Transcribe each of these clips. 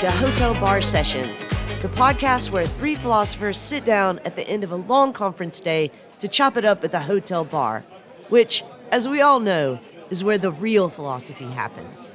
to Hotel Bar Sessions, the podcast where three philosophers sit down at the end of a long conference day to chop it up at the hotel bar, which, as we all know, is where the real philosophy happens.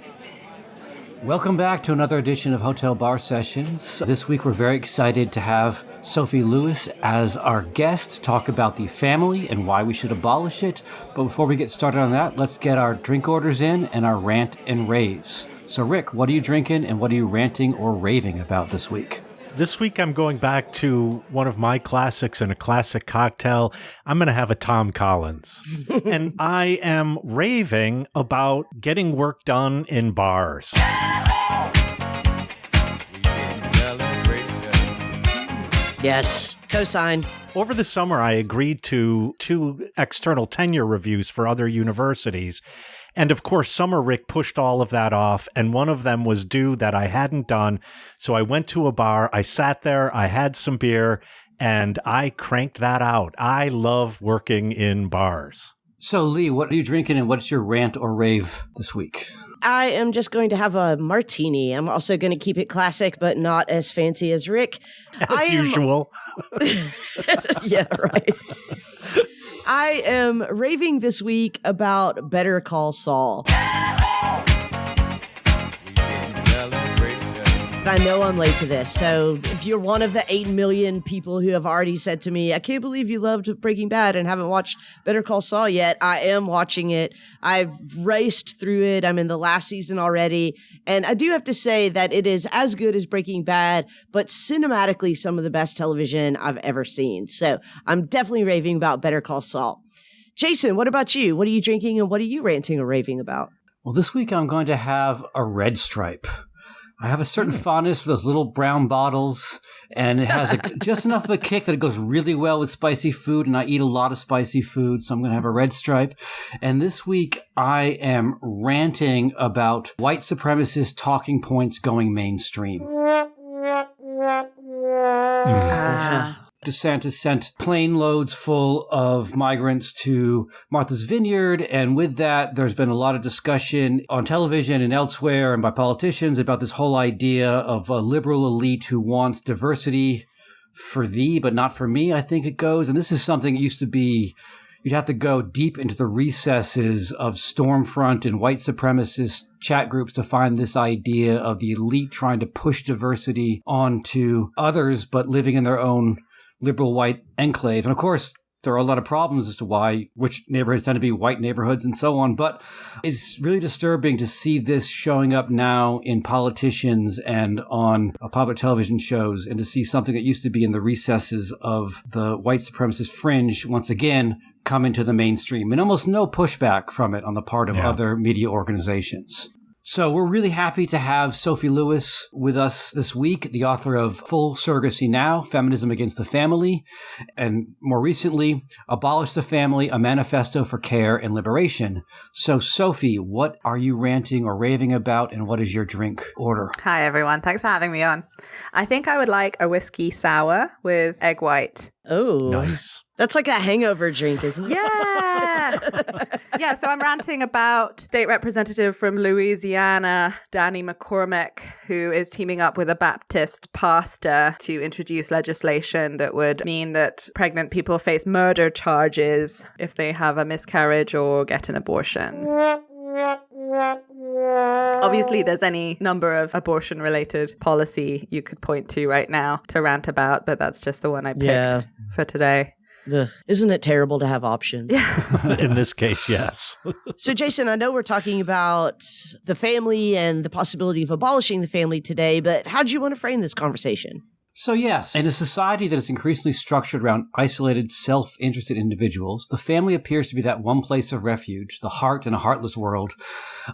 Welcome back to another edition of Hotel Bar Sessions. This week we're very excited to have Sophie Lewis as our guest to talk about the family and why we should abolish it. But before we get started on that, let's get our drink orders in and our rant and raves. So Rick, what are you drinking and what are you ranting or raving about this week? This week I'm going back to one of my classics and a classic cocktail. I'm going to have a Tom Collins. And I am raving about getting work done in bars. Yes, cosign. Over the summer, I agreed to 2 external tenure reviews for other universities. And of course, Summer Rick pushed all of that off, and one of them was due that I hadn't done. So I went to a bar, I sat there, I had some beer, and I cranked that out. I love working in bars. So Lee, what are you drinking and what's your rant or rave this week? I am just going to have a martini. I'm also going to keep it classic, but not as fancy as Rick. As usual. Yeah, right. I am raving this week about Better Call Saul. I know I'm late to this, so if you're one of the 8 million people who have already said to me, I can't believe you loved Breaking Bad and haven't watched Better Call Saul yet, I am watching it. I've raced through it. I'm in the last season already. And I do have to say that it is as good as Breaking Bad, but cinematically some of the best television I've ever seen. So I'm definitely raving about Better Call Saul. Jason, what about you? What are you drinking and what are you ranting or raving about? Well, this week I'm going to have a Red Stripe. I have a certain fondness for those little brown bottles, and it has just enough of a kick that it goes really well with spicy food, and I eat a lot of spicy food, so I'm going to have a Red Stripe. And this week, I am ranting about white supremacist talking points going mainstream. DeSantis sent plane loads full of migrants to Martha's Vineyard, and with that, there's been a lot of discussion on television and elsewhere and by politicians about this whole idea of a liberal elite who wants diversity for thee, but not for me, I think it goes. And this is something that used to be, you'd have to go deep into the recesses of Stormfront and white supremacist chat groups to find this idea of the elite trying to push diversity onto others, but living in their own liberal white enclave. And of course, there are a lot of problems as to why, which neighborhoods tend to be white neighborhoods and so on. But it's really disturbing to see this showing up now in politicians and on public television shows, and to see something that used to be in the recesses of the white supremacist fringe once again come into the mainstream, and almost no pushback from it on the part of other media organizations. So we're really happy to have Sophie Lewis with us this week, the author of Full Surrogacy Now, Feminism Against the Family, and more recently, Abolish the Family, a Manifesto for Care and Liberation. So Sophie, what are you ranting or raving about, and what is your drink order? Hi, everyone. Thanks for having me on. I think I would like a whiskey sour with egg white. Oh, Nice. That's like a hangover drink, isn't it? Yeah. Yeah, so I'm ranting about State Representative from Louisiana, Danny McCormick, who is teaming up with a Baptist pastor to introduce legislation that would mean that pregnant people face murder charges if they have a miscarriage or get an abortion. Obviously, there's any number of abortion-related policy you could point to right now to rant about, but that's just the one I picked for today. Ugh. Isn't it terrible to have options? Yeah. In this case, yes. So, Jason, I know we're talking about the family and the possibility of abolishing the family today, but how do you want to frame this conversation? So yes, in a society that is increasingly structured around isolated, self-interested individuals, the family appears to be that one place of refuge, the heart in a heartless world,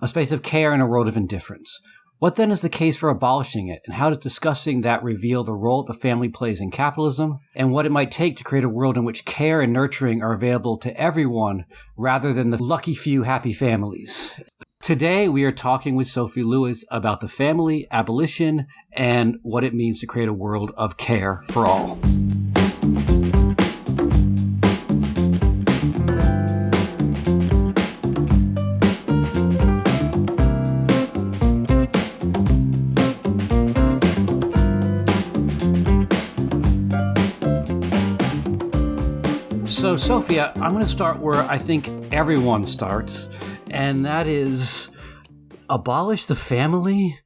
a space of care in a world of indifference. What then is the case for abolishing it, and how does discussing that reveal the role the family plays in capitalism, and what it might take to create a world in which care and nurturing are available to everyone rather than the lucky few happy families? Today, we are talking with Sophie Lewis about the family, abolition, and what it means to create a world of care for all. So, Sophia, I'm going to start where I think everyone starts, and that is abolish the family?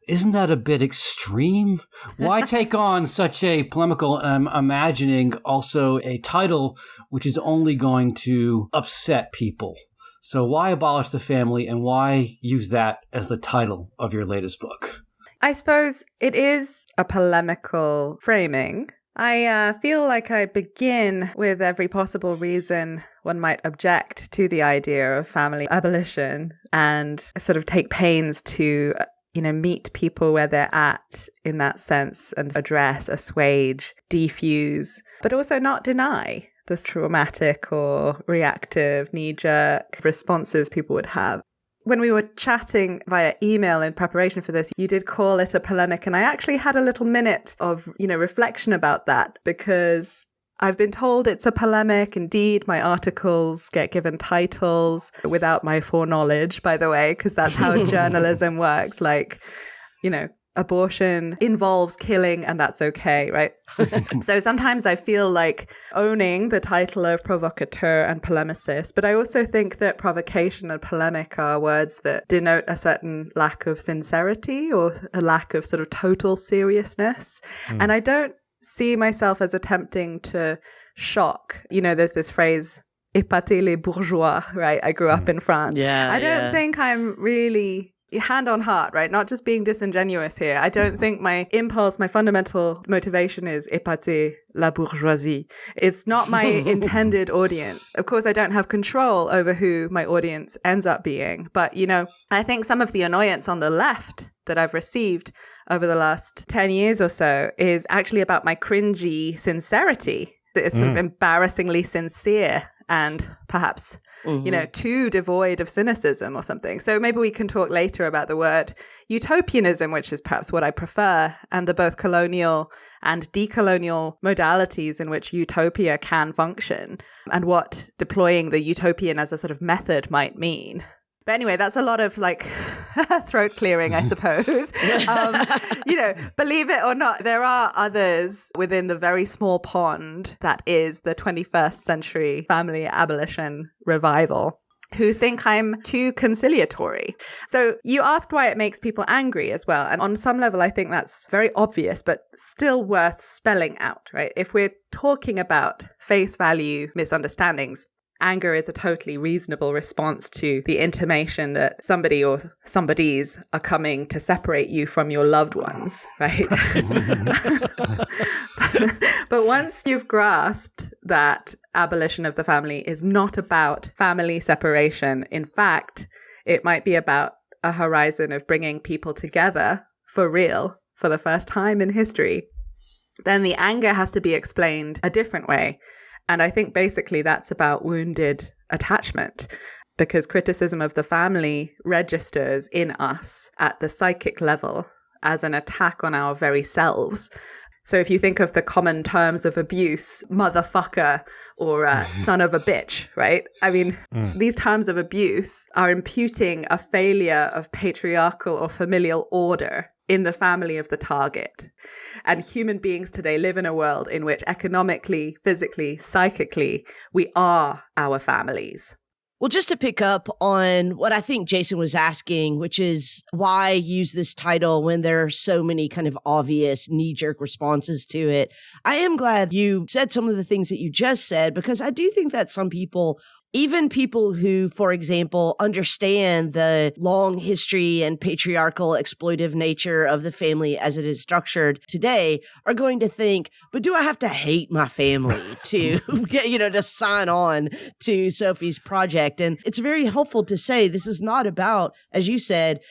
Isn't that a bit extreme? Why take on such a polemical, and I'm imagining also a title which is only going to upset people? So why abolish the family, and why use that as the title of your latest book? I suppose it is a polemical framing. I feel like I begin with every possible reason one might object to the idea of family abolition, and sort of take pains to meet people where they're at in that sense, and address, assuage, defuse, but also not deny the traumatic or reactive, knee-jerk responses people would have. When we were chatting via email in preparation for this, you did call it a polemic, and I actually had a little minute of, reflection about that, because I've been told it's a polemic. Indeed, my articles get given titles without my foreknowledge, by the way, because that's how journalism works. Like, abortion involves killing, and that's okay, right? So sometimes I feel like owning the title of provocateur and polemicist, but I also think that provocation and polemic are words that denote a certain lack of sincerity, or a lack of sort of total seriousness. And I don't see myself as attempting to shock. There's this phrase, épater les bourgeois, right? I grew up in France. I don't think I'm really, hand on heart, right? Not just being disingenuous here. I don't think my impulse, my fundamental motivation is épater la bourgeoisie. It's not my intended audience. Of course, I don't have control over who my audience ends up being. But, I think some of the annoyance on the left that I've received over the last 10 years or so is actually about my cringy sincerity. It's sort of embarrassingly sincere, and perhaps, too devoid of cynicism or something. So maybe we can talk later about the word utopianism, which is perhaps what I prefer, and the both colonial and decolonial modalities in which utopia can function, and what deploying the utopian as a sort of method might mean. But anyway, that's a lot of throat clearing, I suppose. Believe it or not, there are others within the very small pond that is the 21st century family abolition revival who think I'm too conciliatory. So you asked why it makes people angry as well. And on some level, I think that's very obvious, but still worth spelling out, right? If we're talking about face value misunderstandings, anger is a totally reasonable response to the intimation that somebody or somebodies are coming to separate you from your loved ones, right? But once you've grasped that abolition of the family is not about family separation, in fact, it might be about a horizon of bringing people together for real for the first time in history, then the anger has to be explained a different way. And I think basically that's about wounded attachment, because criticism of the family registers in us at the psychic level as an attack on our very selves. So if you think of the common terms of abuse, motherfucker or son of a bitch, right? I mean, these terms of abuse are imputing a failure of patriarchal or familial order in the family of the target. And human beings today live in a world in which economically, physically, psychically, we are our families. Well, just to pick up on what I think Jason was asking, which is why use this title when there are so many kind of obvious knee-jerk responses to it. I am glad you said some of the things that you just said, because I do think that some people, even people who, for example, understand the long history and patriarchal exploitive nature of the family as it is structured today, are going to think, but do I have to hate my family to get, to sign on to Sophie's project? And it's very helpful to say this is not about, as you said,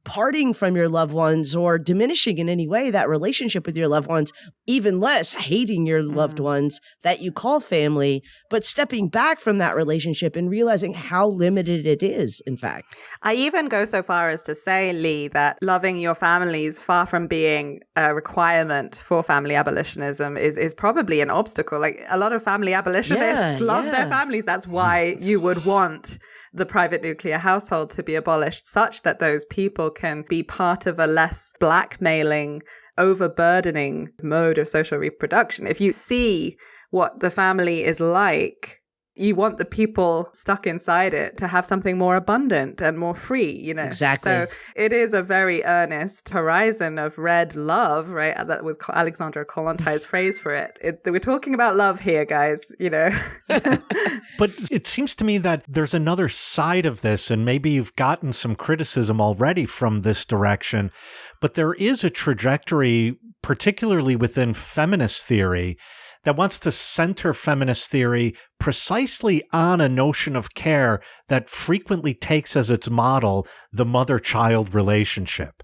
parting from your loved ones or diminishing in any way that relationship with your loved ones, even less hating your loved ones that you call family, but stepping back from that relationship and realizing how limited it is, in fact. I even go so far as to say, Lee, that loving your family is far from being a requirement for family abolitionism is probably an obstacle. Like a lot of family abolitionists love their families. That's why you would want the private nuclear household to be abolished, such that those people can be part of a less blackmailing overburdening mode of social reproduction. If you see what the family is like, you want the people stuck inside it to have something more abundant and more free, you know? Exactly. So it is a very earnest horizon of red love, right? That was Alexandra Kollontaj's phrase for it. We're talking about love here, guys, you know? But it seems to me that there's another side of this, and maybe you've gotten some criticism already from this direction, but there is a trajectory, particularly within feminist theory, that wants to center feminist theory precisely on a notion of care that frequently takes as its model the mother-child relationship.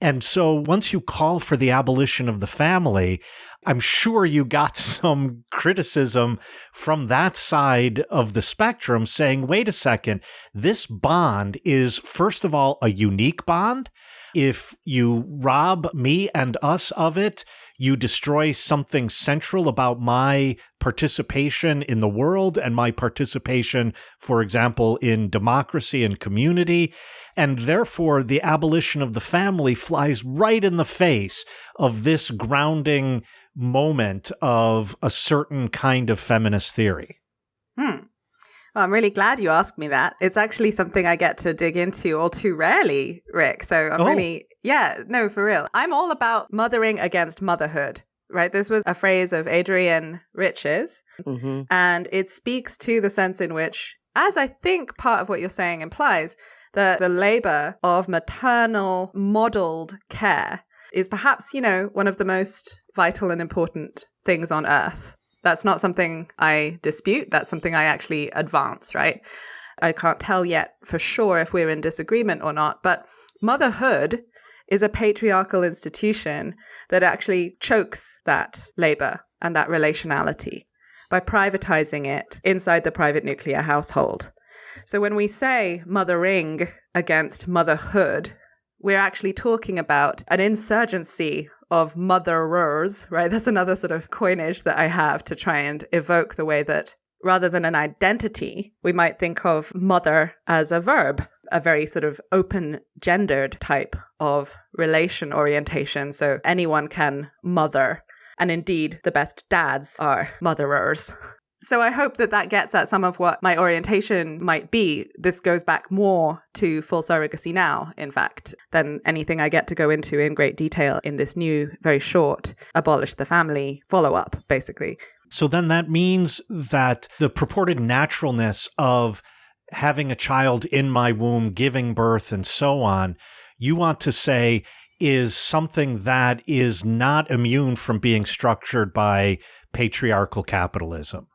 And so once you call for the abolition of the family, I'm sure you got some criticism from that side of the spectrum saying, wait a second, this bond is, first of all, a unique bond. If you rob me and us of it, you destroy something central about my participation in the world and my participation, for example, in democracy and community. And therefore, the abolition of the family flies right in the face of this grounding moment of a certain kind of feminist theory. Well, I'm really glad you asked me that. It's actually something I get to dig into all too rarely, Rick. So I'm for real. I'm all about mothering against motherhood, right? This was a phrase of Adrienne Rich's, and it speaks to the sense in which, as I think part of what you're saying implies, that the labor of maternal modeled care is perhaps, you know, one of the most vital and important things on earth. That's not something I dispute. That's something I actually advance, right? I can't tell yet for sure if we're in disagreement or not, but motherhood is a patriarchal institution that actually chokes that labor and that relationality by privatizing it inside the private nuclear household. So when we say mothering against motherhood, we're actually talking about an insurgency of motherers, right? That's another sort of coinage that I have to try and evoke the way that rather than an identity, we might think of mother as a verb, a very sort of open gendered type of relation orientation. So anyone can mother. And indeed, the best dads are motherers. So I hope that that gets at some of what my orientation might be. This goes back more to full surrogacy now, in fact, than anything I get to go into in great detail in this new, very short Abolish the Family follow-up, basically. So then that means that the purported naturalness of having a child in my womb, giving birth, and so on, you want to say is something that is not immune from being structured by patriarchal capitalism.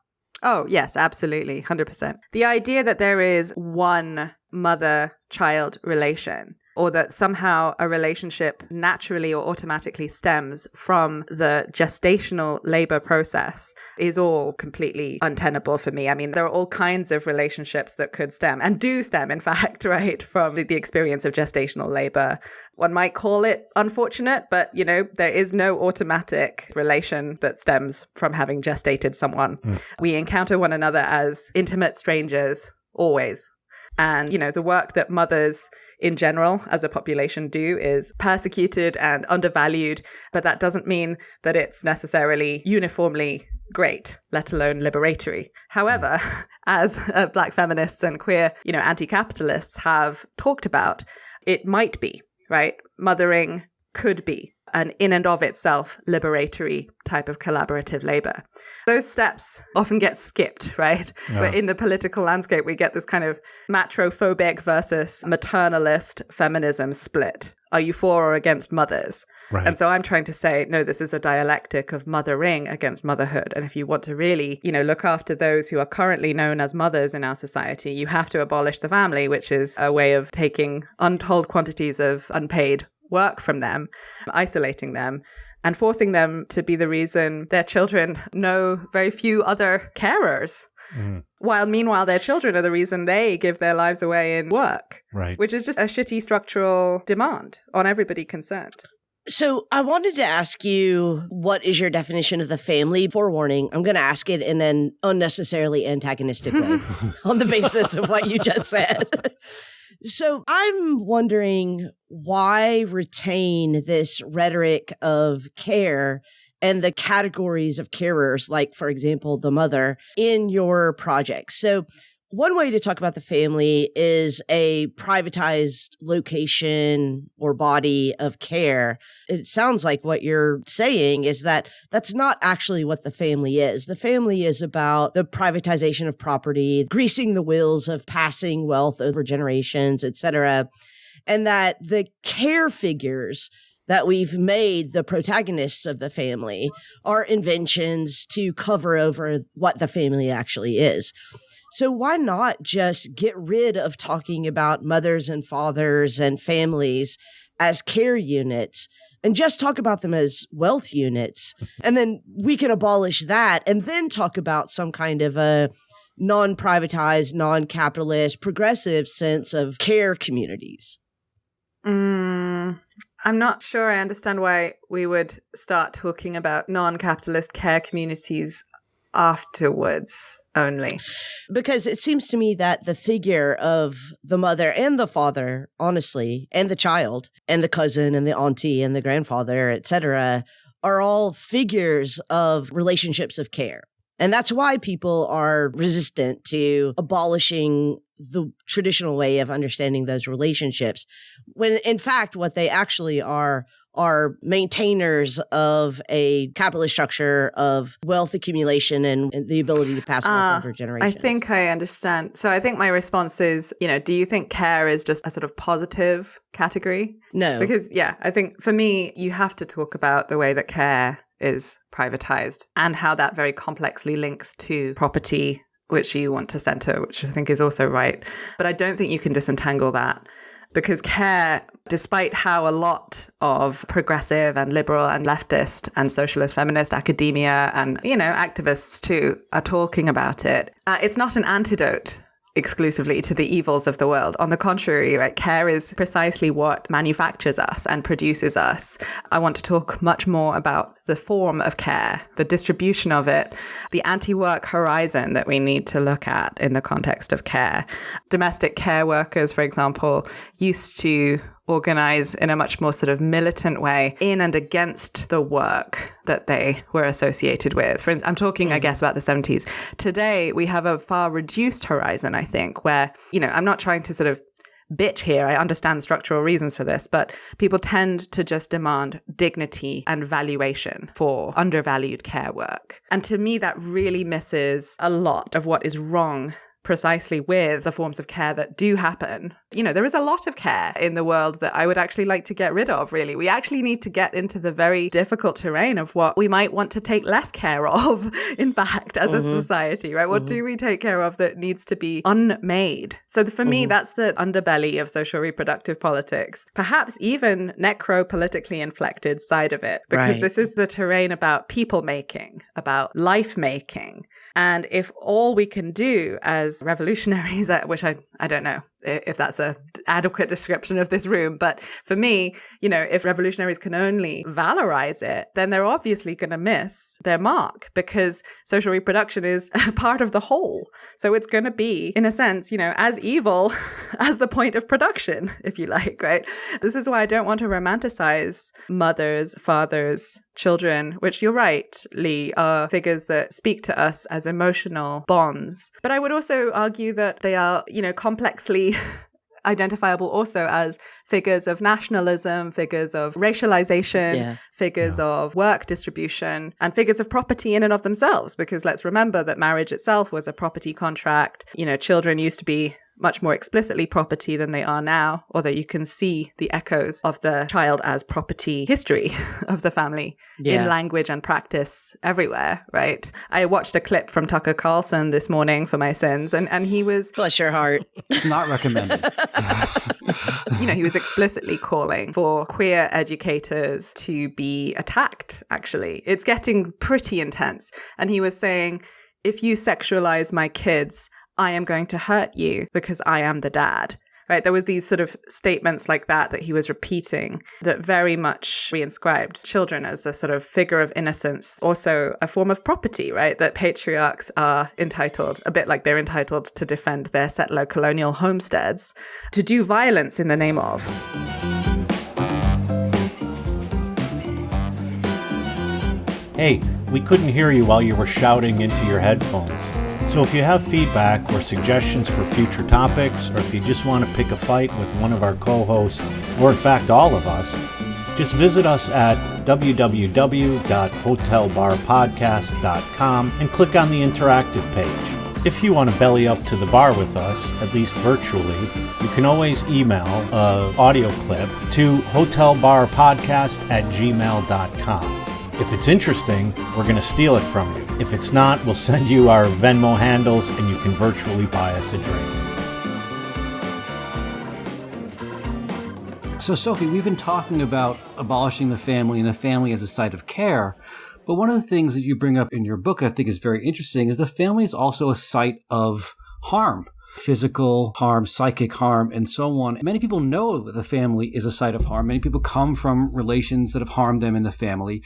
Oh, yes, absolutely. 100%. The idea that there is one mother-child relation, or that somehow a relationship naturally or automatically stems from the gestational labor process is all completely untenable for me. I mean, there are all kinds of relationships that could stem, and do stem, in fact, right, from the experience of gestational labor. One might call it unfortunate, but, you know, there is no automatic relation that stems from having gestated someone. We encounter one another as intimate strangers, always. And, you know, the work that mothers in general as a population do is persecuted and undervalued, but that doesn't mean that it's necessarily uniformly great, let alone liberatory. However, as Black feminists and queer, you know, anti-capitalists have talked about, it might be, right? Mothering could be an in and of itself liberatory type of collaborative labor. Those steps often get skipped, right? Yeah. But in the political landscape, we get this kind of matrophobic versus maternalist feminism split. Are you for or against mothers? Right. And so I'm trying to say, no, this is a dialectic of mothering against motherhood. And if you want to really, you know, look after those who are currently known as mothers in our society, you have to abolish the family, which is a way of taking untold quantities of unpaid work from them, isolating them, and forcing them to be the reason their children know very few other carers. While meanwhile, their children are the reason they give their lives away in work, Right. which is just a shitty structural demand on everybody concerned. So I wanted to ask you, what is your definition of the family? Forewarning, I'm going to ask it in an unnecessarily antagonistic way on the basis of what you just said. So I'm wondering why retain this rhetoric of care and the categories of carers, like, for example, the mother, in your project. So one way to talk about the family is a privatized location or body of care. It sounds like what you're saying is that that's not actually what the family is. The family is about the privatization of property, greasing the wheels of passing wealth over generations, etc., and that the care figures that we've made the protagonists of the family are inventions to cover over what the family actually is. So why not just get rid of talking about mothers and fathers and families as care units and just talk about them as wealth units? And then we can abolish that and then talk about some kind of a non-privatized, non-capitalist, progressive sense of care communities. I'm not sure I understand why we would start talking about non-capitalist care communities afterwards only. Because it seems to me that the figure of the mother and the father, honestly, and the child, and the cousin and the auntie and the grandfather, etc., are all figures of relationships of care. And that's why people are resistant to abolishing the traditional way of understanding those relationships, when in fact what they actually are maintainers of a capitalist structure of wealth accumulation and the ability to pass wealth over generations. I think I understand. So I think my response is, do you think care is just a sort of positive category? No. Because, I think for me, you have to talk about the way that care is privatized and how that very complexly links to property, which you want to center, which I think is also right. But I don't think you can disentangle that. Because care, despite how a lot of progressive and liberal and leftist and socialist feminist academia and, activists too are talking about it, it's not an antidote exclusively to the evils of the world. On the contrary, right, care is precisely what manufactures us and produces us. I want to talk much more about the form of care, the distribution of it, the anti-work horizon that we need to look at in the context of care. Domestic care workers, for example, used to organize in a much more sort of militant way in and against the work that they were associated with. For instance, I'm talking, I guess, about the 70s. Today, we have a far reduced horizon, I think, where, I'm not trying to sort of bitch here. I understand structural reasons for this, but people tend to just demand dignity and valuation for undervalued care work. And to me, that really misses a lot of what is wrong precisely with the forms of care that do happen. There is a lot of care in the world that I would actually like to get rid of, really. We actually need to get into the very difficult terrain of what we might want to take less care of, in fact, as a society, right? What do we take care of that needs to be unmade? So for me, that's the underbelly of social reproductive politics, perhaps even necro-politically inflected side of it, because this is the terrain about people making, about life making. And if all we can do as revolutionaries, which I don't know if that's an adequate description of this room, but for me, if revolutionaries can only valorize it, then they're obviously going to miss their mark, because social reproduction is part of the whole. So it's going to be, in a sense, as evil as the point of production, if you like, right? This is why I don't want to romanticize mothers, fathers, children, which you're right, Lee, are figures that speak to us as emotional bonds. But I would also argue that they are, complexly identifiable also as figures of nationalism, figures of racialization, figures of work distribution, and figures of property in and of themselves. Because let's remember that marriage itself was a property contract. Children used to be much more explicitly property than they are now, although you can see the echoes of the child as property history of the family in language and practice everywhere, right? I watched a clip from Tucker Carlson this morning for my sins, and he was... Bless your heart. Not recommended. He was explicitly calling for queer educators to be attacked, actually. It's getting pretty intense. And he was saying, if you sexualize my kids, I am going to hurt you because I am the dad. right? There were these sort of statements like that he was repeating that very much reinscribed children as a sort of figure of innocence, also a form of property, right? That patriarchs are entitled, a bit like they're entitled to defend their settler colonial homesteads, to do violence in the name of. Hey, we couldn't hear you while you were shouting into your headphones. So if you have feedback or suggestions for future topics, or if you just want to pick a fight with one of our co-hosts, or in fact all of us, just visit us at www.hotelbarpodcast.com and click on the interactive page. If you want to belly up to the bar with us, at least virtually, you can always email an audio clip to hotelbarpodcast@gmail.com. If it's interesting, we're going to steal it from you. If it's not, we'll send you our Venmo handles and you can virtually buy us a drink. So, Sophie, we've been talking about abolishing the family and the family as a site of care. But one of the things that you bring up in your book I think is very interesting is the family is also a site of harm. Physical harm, psychic harm, and so on. Many people know that the family is a site of harm. Many people come from relations that have harmed them in the family.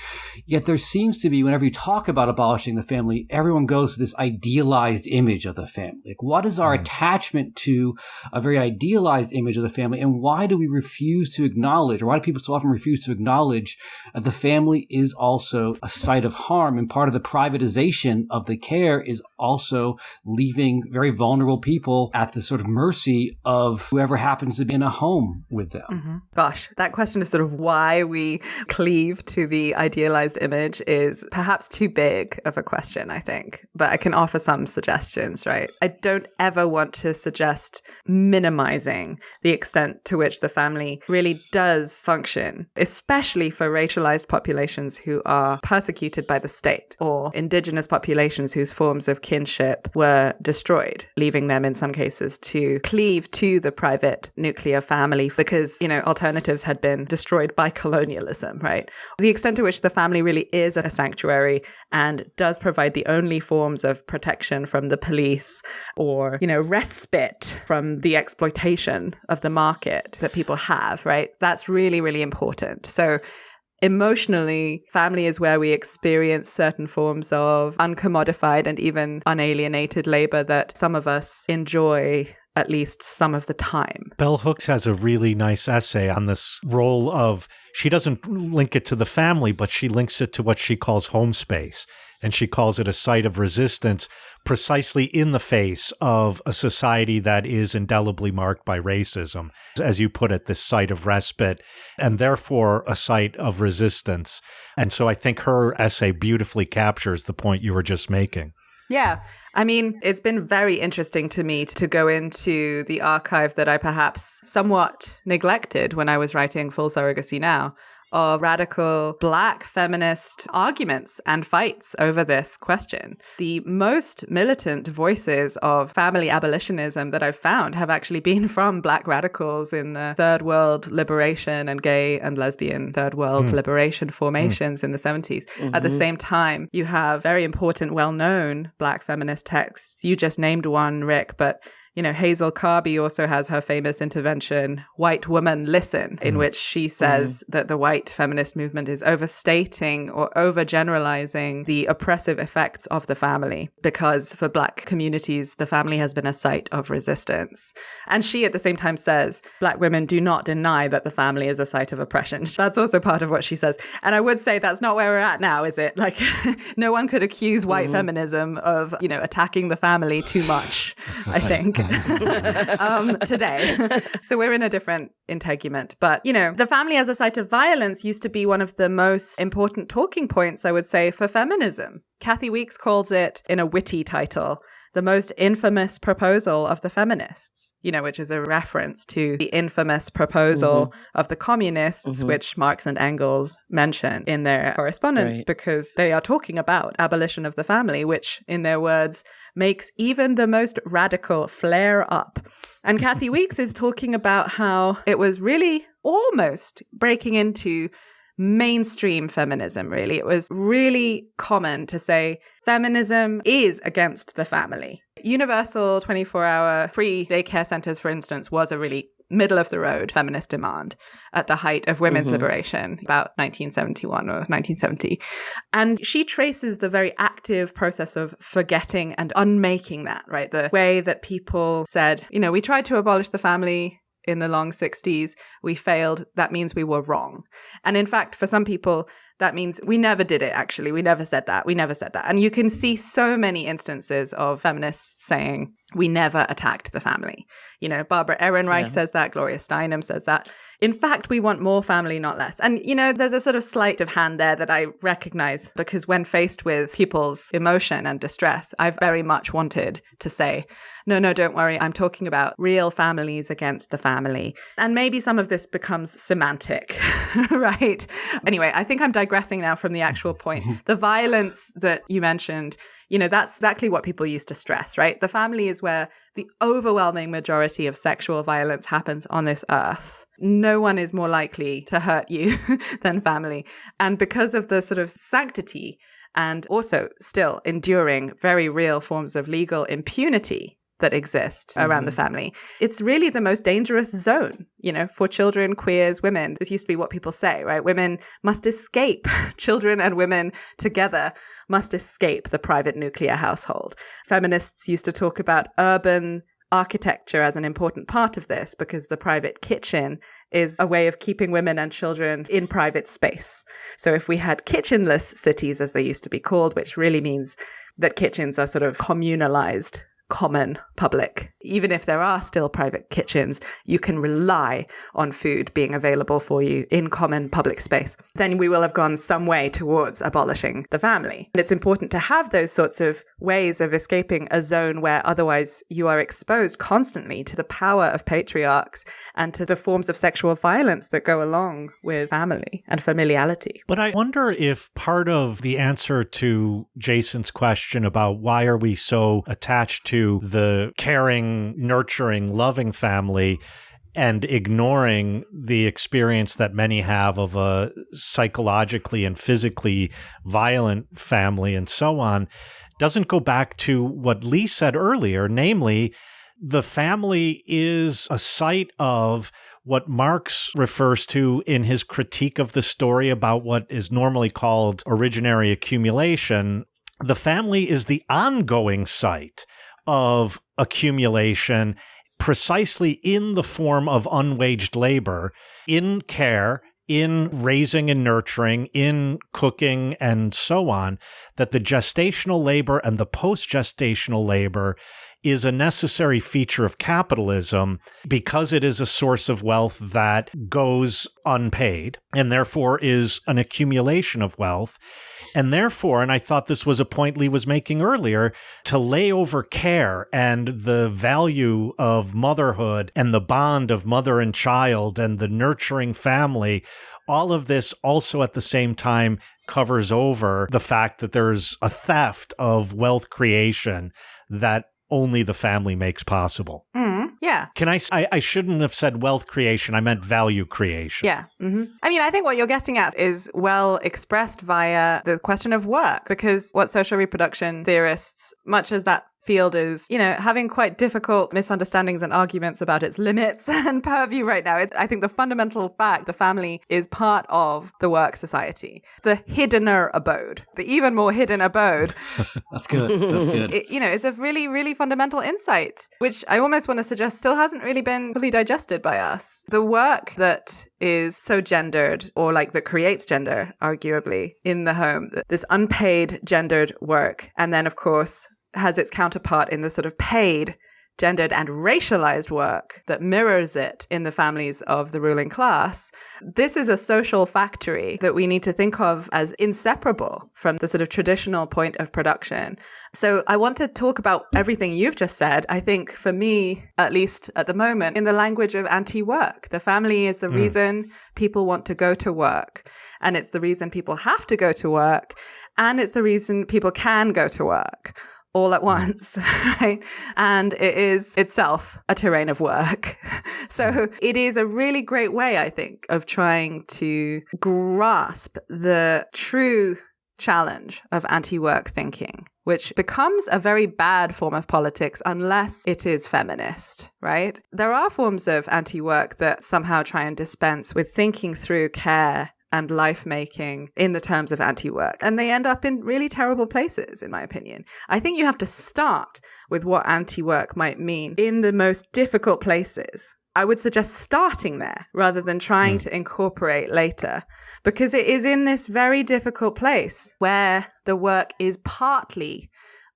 Yet there seems to be, whenever you talk about abolishing the family, everyone goes to this idealized image of the family. Like, what is our attachment to a very idealized image of the family, and why do we refuse to acknowledge, or why do people so often refuse to acknowledge that the family is also a site of harm, and part of the privatization of the care is also leaving very vulnerable people at the sort of mercy of whoever happens to be in a home with them. Mm-hmm. Gosh, that question of sort of why we cleave to the idealized image is perhaps too big of a question, I think. But I can offer some suggestions, right? I don't ever want to suggest minimizing the extent to which the family really does function, especially for racialized populations who are persecuted by the state, or indigenous populations whose forms of kinship were destroyed, leaving them in some cases to cleave to the private nuclear family because, alternatives had been destroyed by colonialism, right? The extent to which the family really is a sanctuary and does provide the only forms of protection from the police or, respite from the exploitation of the market that people have, right? That's really, really important. So emotionally, family is where we experience certain forms of uncommodified and even unalienated labor that some of us enjoy at least some of the time. Bell Hooks has a really nice essay on this role of, she doesn't link it to the family, but she links it to what she calls home space. And she calls it a site of resistance precisely in the face of a society that is indelibly marked by racism. As you put it, this site of respite and therefore a site of resistance. And so I think her essay beautifully captures the point you were just making. Yeah. I mean, it's been very interesting to me to go into the archive that I perhaps somewhat neglected when I was writing Full Surrogacy Now, of radical Black feminist arguments and fights over this question. The most militant voices of family abolitionism that I've found have actually been from Black radicals in the Third World liberation and gay and lesbian Third World liberation formations in the 70s. Mm-hmm. At the same time, you have very important, well-known Black feminist texts. You just named one, Rick, but Hazel Carby also has her famous intervention, White Woman Listen, in which she says that the white feminist movement is overstating or overgeneralizing the oppressive effects of the family, because for Black communities, the family has been a site of resistance. And she at the same time says, Black women do not deny that the family is a site of oppression. That's also part of what she says. And I would say that's not where we're at now, is it? Like, no one could accuse white feminism of, attacking the family too much, I think. Today. So we're in a different integument. But, the family as a site of violence used to be one of the most important talking points, I would say, for feminism. Kathy Weeks calls it, in a witty title, the most infamous proposal of the feminists, which is a reference to the infamous proposal of the communists, which Marx and Engels mention in their correspondence, because they are talking about abolition of the family, which, in their words, makes even the most radical flare up. And Kathy Weeks is talking about how it was really almost breaking into mainstream feminism, really. It was really common to say feminism is against the family. Universal 24-hour free daycare centers, for instance, was a really middle-of-the-road feminist demand at the height of women's liberation, about 1971 or 1970. And she traces the very active process of forgetting and unmaking that, right? The way that people said, we tried to abolish the family in the long 60s, we failed. That means we were wrong. And in fact, for some people, that means we never did it, actually. We never said that. We never said that. And you can see so many instances of feminists saying, we never attacked the family. Barbara Ehrenreich says that. Gloria Steinem says that. In fact, we want more family, not less. And, there's a sort of sleight of hand there that I recognize, because when faced with people's emotion and distress, I've very much wanted to say, no, don't worry. I'm talking about real families against the family. And maybe some of this becomes semantic, right? Anyway, I think I'm digressing now from the actual point. The violence that you mentioned, that's exactly what people used to stress, right? The family is where the overwhelming majority of sexual violence happens on this earth. No one is more likely to hurt you than family. And because of the sort of sanctity and also still enduring very real forms of legal impunity that exist around the family, it's really the most dangerous zone, for children, queers, women. This used to be what people say, right? Women must escape. Children and women together must escape the private nuclear household. Feminists used to talk about urban architecture as an important part of this, because the private kitchen is a way of keeping women and children in private space. So if we had kitchenless cities, as they used to be called, which really means that kitchens are sort of communalized, common, public. Even if there are still private kitchens, you can rely on food being available for you in common public space. Then we will have gone some way towards abolishing the family. And it's important to have those sorts of ways of escaping a zone where otherwise you are exposed constantly to the power of patriarchs and to the forms of sexual violence that go along with family and familiality. But I wonder if part of the answer to Jason's question about why are we so attached to the caring, nurturing, loving family and ignoring the experience that many have of a psychologically and physically violent family and so on, doesn't go back to what Lee said earlier, namely, the family is a site of what Marx refers to in his critique of the story about what is normally called originary accumulation. The family is the ongoing site of accumulation, precisely in the form of unwaged labor, in care, in raising and nurturing, in cooking, and so on, that the gestational labor and the post-gestational labor is a necessary feature of capitalism because it is a source of wealth that goes unpaid and therefore is an accumulation of wealth. And therefore, and I thought this was a point Lee was making earlier, to lay over care and the value of motherhood and the bond of mother and child and the nurturing family, all of this also at the same time covers over the fact that there's a theft of wealth creation that only the family makes possible. Yeah. I shouldn't have said wealth creation. I meant value creation. Yeah. I mean, I think what you're getting at is well expressed via the question of work, because what social reproduction theorists, much as that field is, having quite difficult misunderstandings and arguments about its limits and purview right now. I think the fundamental fact, the family is part of the work society, the hiddener abode, the even more hidden abode. That's good. That's good. It's a really, really fundamental insight, which I almost want to suggest still hasn't really been fully digested by us. The work that is so gendered, or like that creates gender, arguably, in the home, this unpaid gendered work, and then, of course, has its counterpart in the sort of paid, gendered and racialized work that mirrors it in the families of the ruling class. This is a social factory that we need to think of as inseparable from the sort of traditional point of production. So I want to talk about everything you've just said. I think for me, at least at the moment, in the language of anti-work. The family is the reason people want to go to work. And it's the reason people have to go to work. And it's the reason people can go to work. all at once, right? And it is itself a terrain of work. So it is a really great way, I think, of trying to grasp the true challenge of anti-work thinking, which becomes a very bad form of politics unless it is feminist, right? There are forms of anti-work that somehow try and dispense with thinking through care and life making in the terms of anti-work. And they end up in really terrible places, in my opinion. I think you have to start with what anti-work might mean in the most difficult places. I would suggest starting there rather than trying to incorporate later, because it is in this very difficult place where the work is partly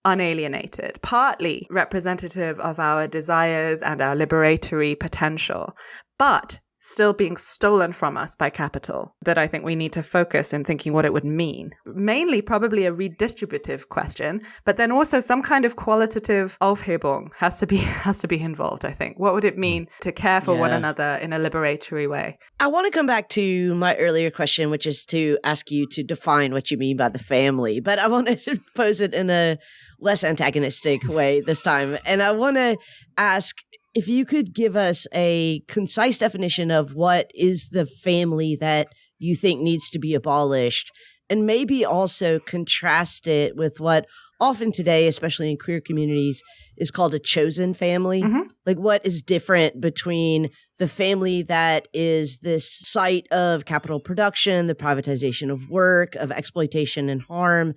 unalienated, partly representative of our desires and our liberatory potential, but still being stolen from us by capital, that I think we need to focus in thinking what it would mean. Mainly probably a redistributive question, but then also some kind of qualitative Aufhebung has to be involved, I think. What would it mean to care for one another in a liberatory way? I want to come back to my earlier question, which is to ask you to define what you mean by the family, but I want to pose it in a less antagonistic way this time. And I want to ask if you could give us a concise definition of what is the family that you think needs to be abolished, and maybe also contrast it with what often today, especially in queer communities, is called a chosen family. Mm-hmm. Like, what is different between the family that is this site of capital production, the privatization of work, of exploitation and harm,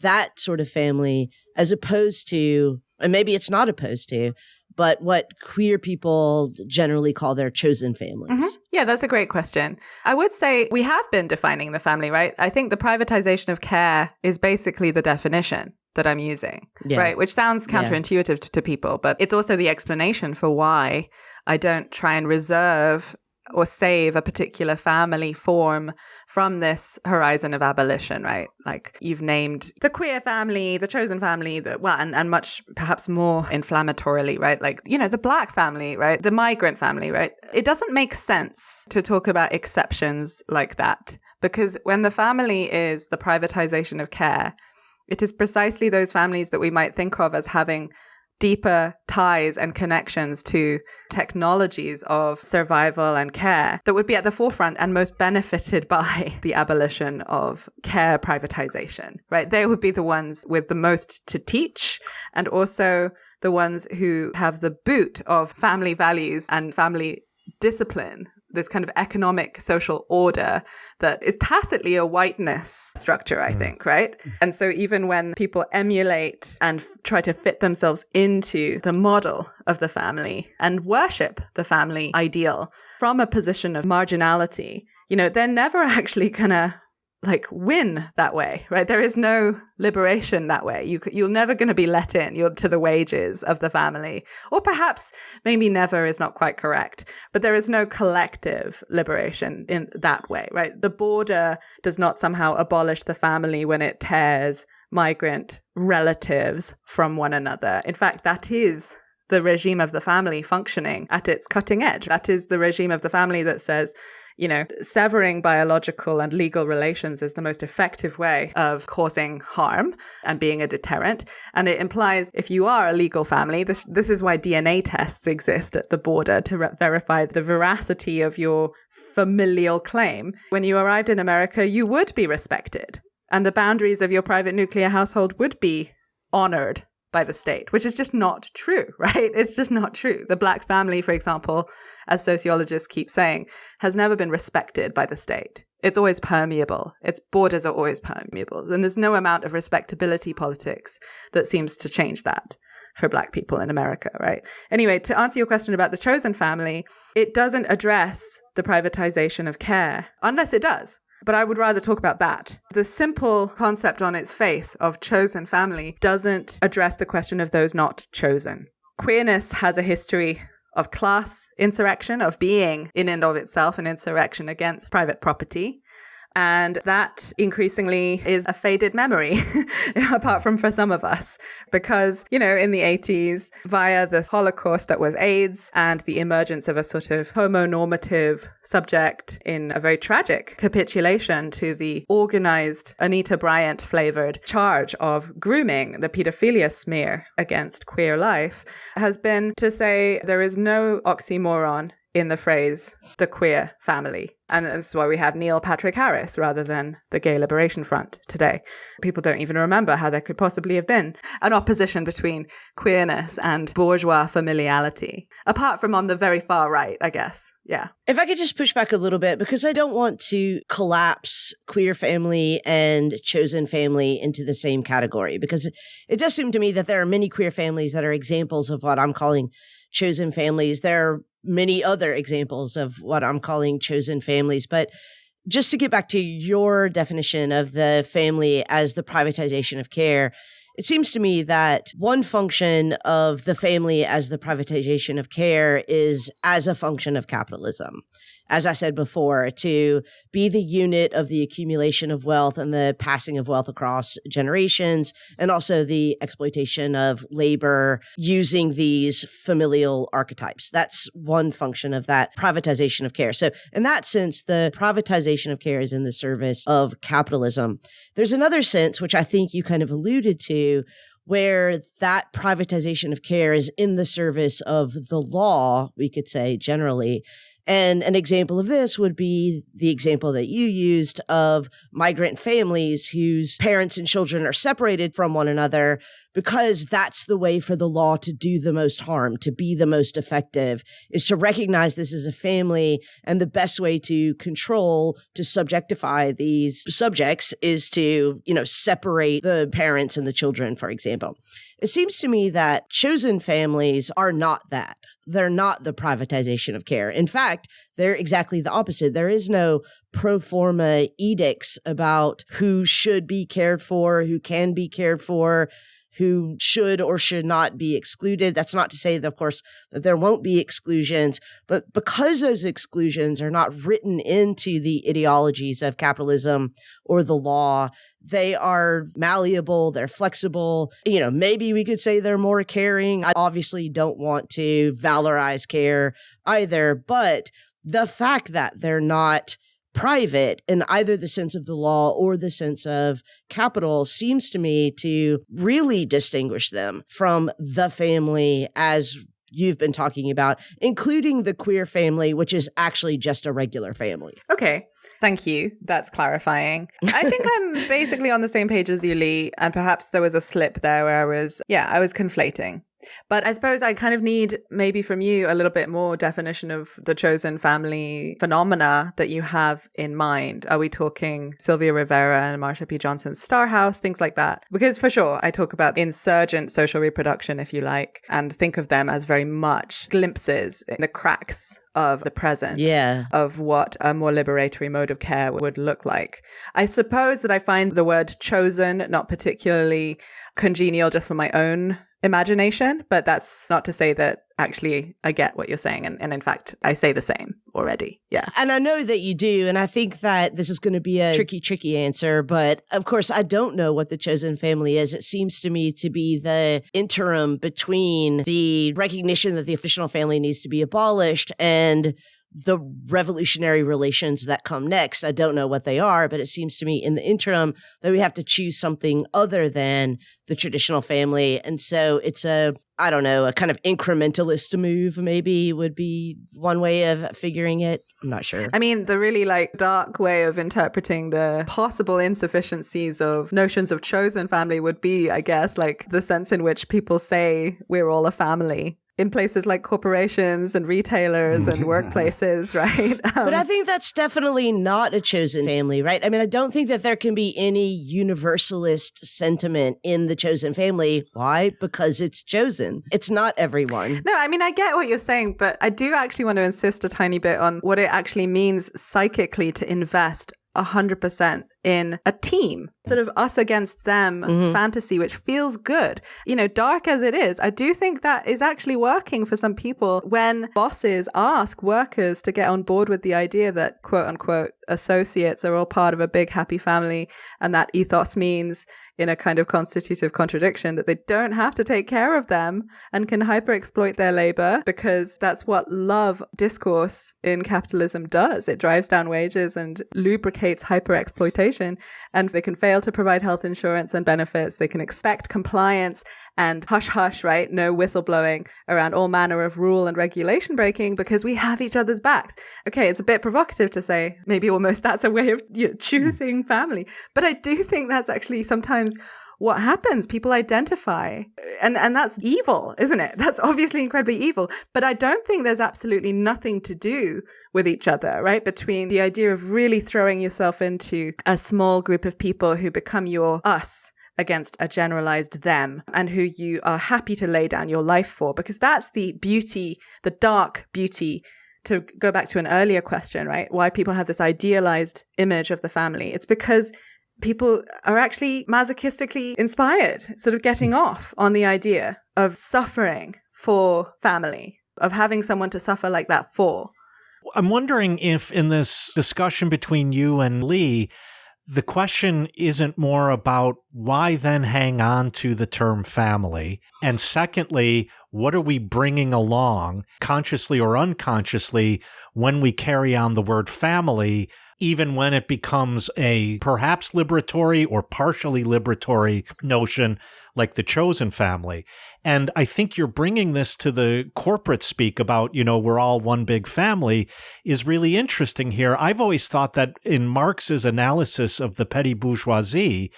that sort of family, as opposed to, and maybe it's not opposed to, but what queer people generally call their chosen families? Mm-hmm. Yeah, that's a great question. I would say we have been defining the family, right? I think the privatization of care is basically the definition that I'm using, right? Which sounds counterintuitive to people, but it's also the explanation for why I don't try and reserve or save a particular family form from this horizon of abolition, right? Like you've named the queer family, the chosen family, and much perhaps more inflammatorily, right? Like, the Black family, right? The migrant family, right? It doesn't make sense to talk about exceptions like that, because when the family is the privatization of care, it is precisely those families that we might think of as having deeper ties and connections to technologies of survival and care that would be at the forefront and most benefited by the abolition of care privatization, right? They would be the ones with the most to teach, and also the ones who have the boot of family values and family discipline, this kind of economic social order that is tacitly a whiteness structure, I think, right? And so even when people emulate and try to fit themselves into the model of the family and worship the family ideal from a position of marginality, they're never actually gonna win that way, right? There is no liberation that way. You're never going to be let in. To the wages of the family, or perhaps maybe never is not quite correct, but there is no collective liberation in that way, right? The border does not somehow abolish the family when it tears migrant relatives from one another. In fact, that is the regime of the family functioning at its cutting edge. That is the regime of the family that says, severing biological and legal relations is the most effective way of causing harm and being a deterrent. And it implies if you are a legal family, this is why DNA tests exist at the border to verify the veracity of your familial claim. When you arrived in America, you would be respected, and the boundaries of your private nuclear household would be honored by the state, which is just not true, right? It's just not true. The Black family, for example, as sociologists keep saying, has never been respected by the state. It's always permeable. Its borders are always permeable. And there's no amount of respectability politics that seems to change that for Black people in America, right? Anyway, to answer your question about the chosen family, it doesn't address the privatization of care, unless it does. But I would rather talk about that. The simple concept on its face of chosen family doesn't address the question of those not chosen. Queerness has a history of class insurrection, of being in and of itself an insurrection against private property, And that increasingly is a faded memory, apart from for some of us. Because, in the 80s, via the Holocaust that was AIDS and the emergence of a sort of homonormative subject in a very tragic capitulation to the organized Anita Bryant flavored charge of grooming, the pedophilia smear against queer life, has been to say there is no oxymoron in the phrase the queer family. And that's why we have Neil Patrick Harris rather than the Gay Liberation Front today. People don't even remember how there could possibly have been an opposition between queerness and bourgeois familiality, apart from on the very far right, I guess. Yeah. If I could just push back a little bit, because I don't want to collapse queer family and chosen family into the same category, because it does seem to me that there are many queer families that are examples of what I'm calling chosen families. There are many other examples of what I'm calling chosen families. But just to get back to your definition of the family as the privatization of care, it seems to me that one function of the family as the privatization of care is as a function of capitalism. As I said before, to be the unit of the accumulation of wealth and the passing of wealth across generations, and also the exploitation of labor using these familial archetypes. That's one function of that privatization of care. So in that sense, the privatization of care is in the service of capitalism. There's another sense, which I think you kind of alluded to, where that privatization of care is in the service of the law, we could say generally. And an example of this would be the example that you used of migrant families whose parents and children are separated from one another, because that's the way for the law to do the most harm, to be the most effective, is to recognize this as a family. And the best way to control, to subjectify these subjects is to, separate the parents and the children, for example. It seems to me that chosen families are not that. They're not the privatization of care. In fact, they're exactly the opposite. There is no pro forma edicts about who should be cared for, who can be cared for, who should or should not be excluded. That's not to say, that, of course, that there won't be exclusions, but because those exclusions are not written into the ideologies of capitalism or the law, they are malleable, they're flexible. Maybe we could say they're more caring. I obviously don't want to valorize care either, but the fact that they're not private in either the sense of the law or the sense of capital seems to me to really distinguish them from the family as you've been talking about, including the queer family, which is actually just a regular family. Okay. Thank you. That's clarifying. I think I'm basically on the same page as you, Lee, and perhaps there was a slip there where I was conflating. But I suppose I kind of need maybe from you a little bit more definition of the chosen family phenomena that you have in mind. Are we talking Sylvia Rivera and Marsha P. Johnson's Star House, things like that? Because for sure, I talk about insurgent social reproduction, if you like, and think of them as very much glimpses in the cracks of the present, of what a more liberatory mode of care would look like. I suppose that I find the word chosen not particularly congenial just for my own imagination, but that's not to say that actually I get what you're saying. And in fact, I say the same already. Yeah. And I know that you do. And I think that this is going to be a tricky answer. But of course, I don't know what the chosen family is. It seems to me to be the interim between the recognition that the official family needs to be abolished and the revolutionary relations that come next. I don't know what they are, but it seems to me in the interim that we have to choose something other than the traditional family. And so it's a kind of incrementalist move maybe would be one way of figuring it. I'm not sure. I mean, the really dark way of interpreting the possible insufficiencies of notions of chosen family would be, I guess, the sense in which people say we're all a family in places like corporations and retailers and workplaces, right? But I think that's definitely not a chosen family, right? I mean, I don't think that there can be any universalist sentiment in the chosen family. Why? Because it's chosen. It's not everyone. No, I mean, I get what you're saying, but I do actually want to insist a tiny bit on what it actually means psychically to invest 100% in a team, sort of us against them fantasy, which feels good. You know, dark as it is, I do think that is actually working for some people when bosses ask workers to get on board with the idea that quote unquote associates are all part of a big happy family, and that ethos means, in a kind of constitutive contradiction, that they don't have to take care of them and can hyper-exploit their labor, because that's what love discourse in capitalism does. It drives down wages and lubricates hyper-exploitation, and they can fail to provide health insurance and benefits. They can expect compliance and hush-hush, right? No whistleblowing around all manner of rule and regulation breaking because we have each other's backs. Okay, it's a bit provocative to say maybe almost that's a way of choosing family. But I do think that's actually sometimes what happens. People identify, and that's evil, isn't it? That's obviously incredibly evil. But I don't think there's absolutely nothing to do with each other, right? Between the idea of really throwing yourself into a small group of people who become your us against a generalized them, and who you are happy to lay down your life for, because that's the beauty, the dark beauty. To go back to an earlier question, right? Why people have this idealized image of the family. It's because people are actually masochistically inspired, sort of getting off on the idea of suffering for family, of having someone to suffer like that for. I'm wondering if in this discussion between you and Lee, the question isn't more about why then hang on to the term family, and secondly, what are we bringing along, consciously or unconsciously, when we carry on the word family, even when it becomes a perhaps liberatory or partially liberatory notion like the chosen family. And I think you're bringing this to the corporate speak about, we're all one big family is really interesting here. I've always thought that in Marx's analysis of the petty bourgeoisie,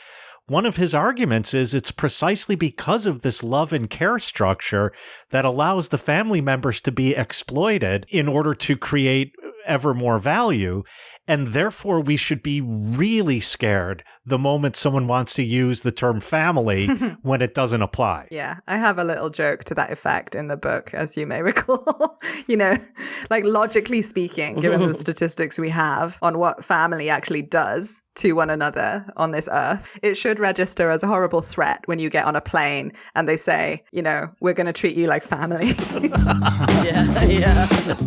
one of his arguments is it's precisely because of this love and care structure that allows the family members to be exploited in order to create ever more value. And therefore, we should be really scared the moment someone wants to use the term family when it doesn't apply. Yeah, I have a little joke to that effect in the book, as you may recall. Like logically speaking, given the statistics we have on what family actually does to one another on this earth, it should register as a horrible threat when you get on a plane and they say, we're going to treat you like family. Yeah.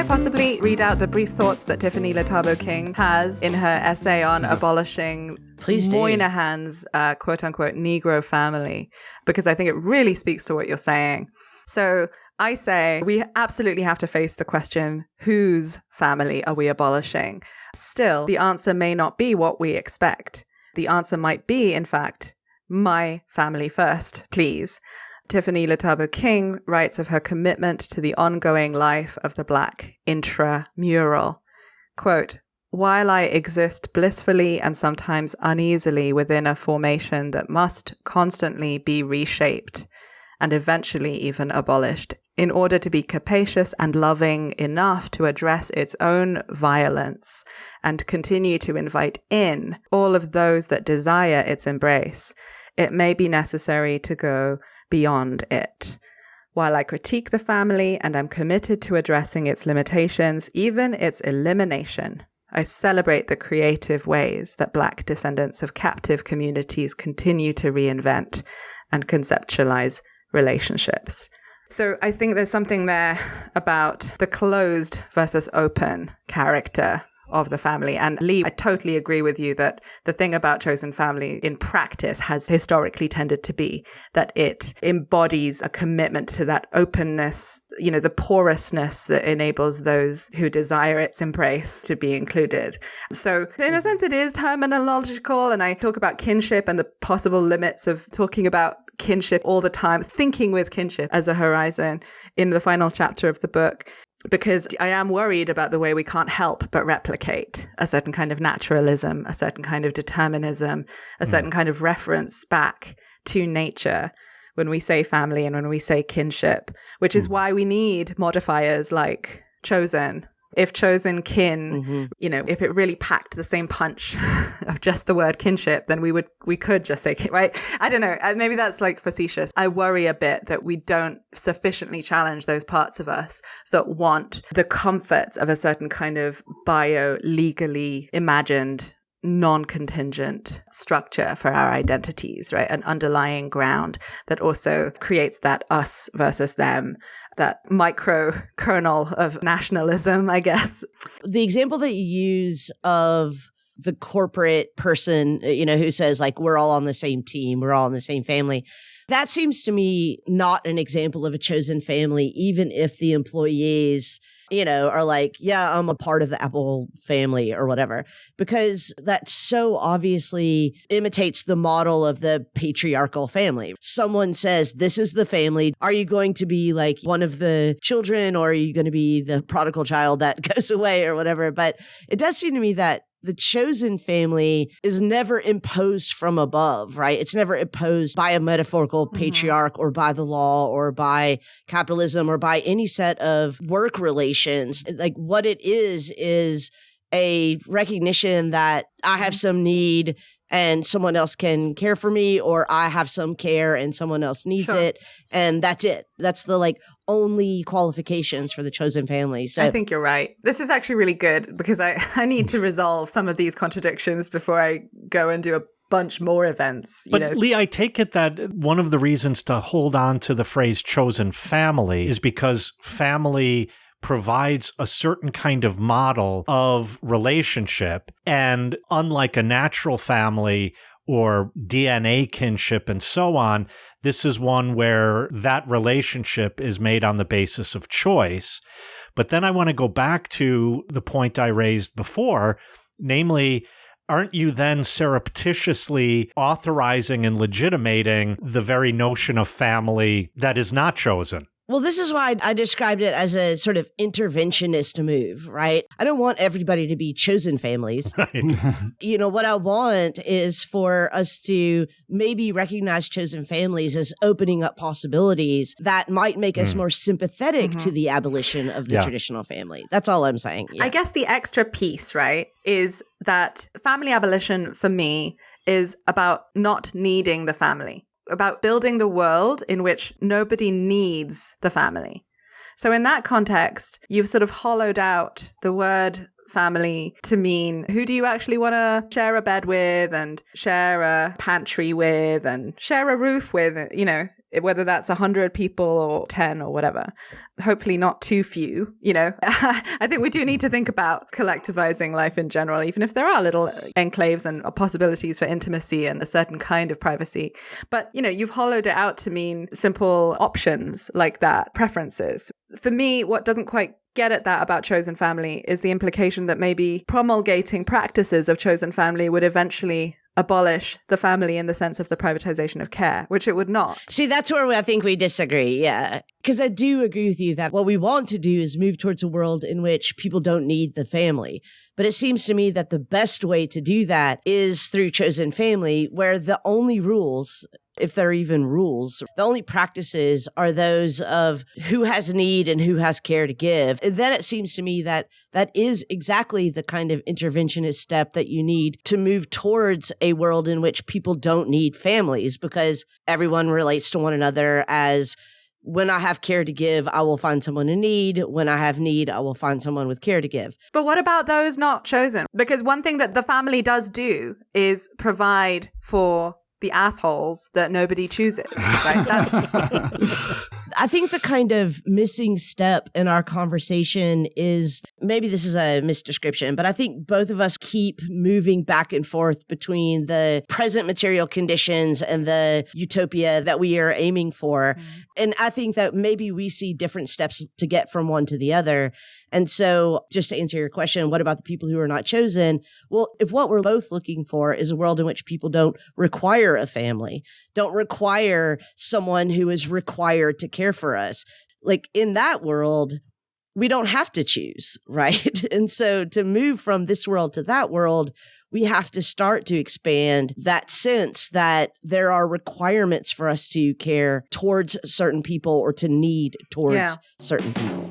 Possibly read out the brief thoughts that Tiffany Letabo King has in her essay on abolishing Moynihan's quote-unquote Negro family, because I think it really speaks to what you're saying. So I say we absolutely have to face the question, whose family are we abolishing? Still, the answer may not be what we expect. The answer might be, in fact, my family first, please. Tiffany Letabo King writes of her commitment to the ongoing life of the Black intramural. Quote, "While I exist blissfully and sometimes uneasily within a formation that must constantly be reshaped and eventually even abolished, in order to be capacious and loving enough to address its own violence and continue to invite in all of those that desire its embrace, it may be necessary to go beyond it. While I critique the family and am committed to addressing its limitations, even its elimination, I celebrate the creative ways that Black descendants of captive communities continue to reinvent and conceptualize relationships." So I think there's something there about the closed versus open character of the family. And Lee, I totally agree with you that the thing about chosen family in practice has historically tended to be that it embodies a commitment to that openness, the porousness that enables those who desire its embrace to be included. So in a sense, it is terminological. And I talk about kinship and the possible limits of talking about kinship all the time, thinking with kinship as a horizon in the final chapter of the book. Because I am worried about the way we can't help but replicate a certain kind of naturalism, a certain kind of determinism, a certain kind of reference back to nature when we say family and when we say kinship, which is why we need modifiers like chosen if chosen kin, if it really packed the same punch of just the word kinship, then we could just say, right? I don't know. Maybe that's like facetious. I worry a bit that we don't sufficiently challenge those parts of us that want the comforts of a certain kind of legally imagined non-contingent structure for our identities, right? An underlying ground that also creates that us versus them, that micro kernel of nationalism, I guess. The example that you use of the corporate person, who says like, we're all on the same team, we're all in the same family. That seems to me not an example of a chosen family, even if the employees, are like, yeah, I'm a part of the Apple family or whatever, because that so obviously imitates the model of the patriarchal family. Someone says, this is the family. Are you going to be like one of the children, or are you going to be the prodigal child that goes away or whatever? But it does seem to me that the chosen family is never imposed from above, right? It's never imposed by a metaphorical patriarch or by the law or by capitalism or by any set of work relations. Like what it is a recognition that I have some need and someone else can care for me, or I have some care and someone else needs it. And that's it. That's the only qualifications for the chosen family. So I think you're right. This is actually really good because I need to resolve some of these contradictions before I go and do a bunch more events. But Lee, I take it that one of the reasons to hold on to the phrase chosen family is because family provides a certain kind of model of relationship. And unlike a natural family or DNA kinship and so on, this is one where that relationship is made on the basis of choice. But then I want to go back to the point I raised before, namely, aren't you then surreptitiously authorizing and legitimating the very notion of family that is not chosen? Well, this is why I described it as a sort of interventionist move, right? I don't want everybody to be chosen families. Right. What I want is for us to maybe recognize chosen families as opening up possibilities that might make us more sympathetic to the abolition of the traditional family. That's all I'm saying. Yeah. I guess the extra piece, right, is that family abolition for me is about not needing the family, about building the world in which nobody needs the family. So in that context, you've sort of hollowed out the word family to mean who do you actually want to share a bed with and share a pantry with and share a roof with, whether that's 100 people or 10 or whatever. Hopefully not too few, I think we do need to think about collectivizing life in general, even if there are little enclaves and possibilities for intimacy and a certain kind of privacy. But, you've hollowed it out to mean simple options like that, preferences. For me, what doesn't quite get at that about chosen family is the implication that maybe promulgating practices of chosen family would eventually abolish the family in the sense of the privatization of care, which it would not. See, that's where I think we disagree, yeah. Because I do agree with you that what we want to do is move towards a world in which people don't need the family. But it seems to me that the best way to do that is through chosen family, where the only rules, if there are even rules, the only practices are those of who has need and who has care to give. And then it seems to me that that is exactly the kind of interventionist step that you need to move towards a world in which people don't need families, because everyone relates to one another as, when I have care to give, I will find someone in need. When I have need, I will find someone with care to give. But what about those not chosen? Because one thing that the family does do is provide for the assholes that nobody chooses, right? I think the kind of missing step in our conversation is, maybe this is a misdescription, but I think both of us keep moving back and forth between the present material conditions and the utopia that we are aiming for. And I think that maybe we see different steps to get from one to the other. And so, just to answer your question, what about the people who are not chosen? Well, if what we're both looking for is a world in which people don't require a family, don't require someone who is required to care for us, like in that world, we don't have to choose, right? And so to move from this world to that world, we have to start to expand that sense that there are requirements for us to care towards certain people or to need towards certain people.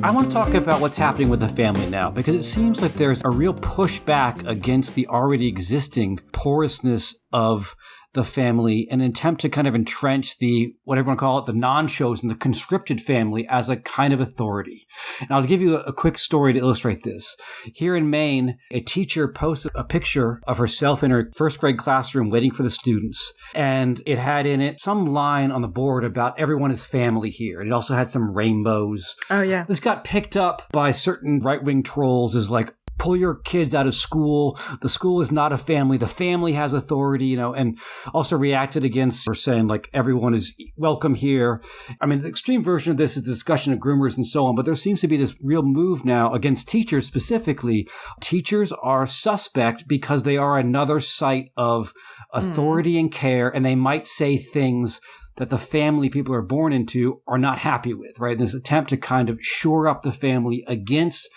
I want to talk about what's happening with the family now, because it seems like there's a real pushback against the already existing porousness of the family, an attempt to kind of entrench the, what everyone call it, the non-chosen, the conscripted family as a kind of authority. And I'll give you a quick story to illustrate this. Here in Maine, a teacher posted a picture of herself in her first grade classroom waiting for the students. And it had in it some line on the board about everyone is family here. And it also had some rainbows. Oh, yeah. This got picked up by certain right-wing trolls as like, pull your kids out of school. The school is not a family. The family has authority, and also reacted against or saying like everyone is welcome here. I mean, the extreme version of this is the discussion of groomers and so on, but there seems to be this real move now against teachers specifically. Teachers are suspect because they are another site of authority and care, and they might say things that the family people are born into are not happy with, right? This attempt to kind of shore up the family against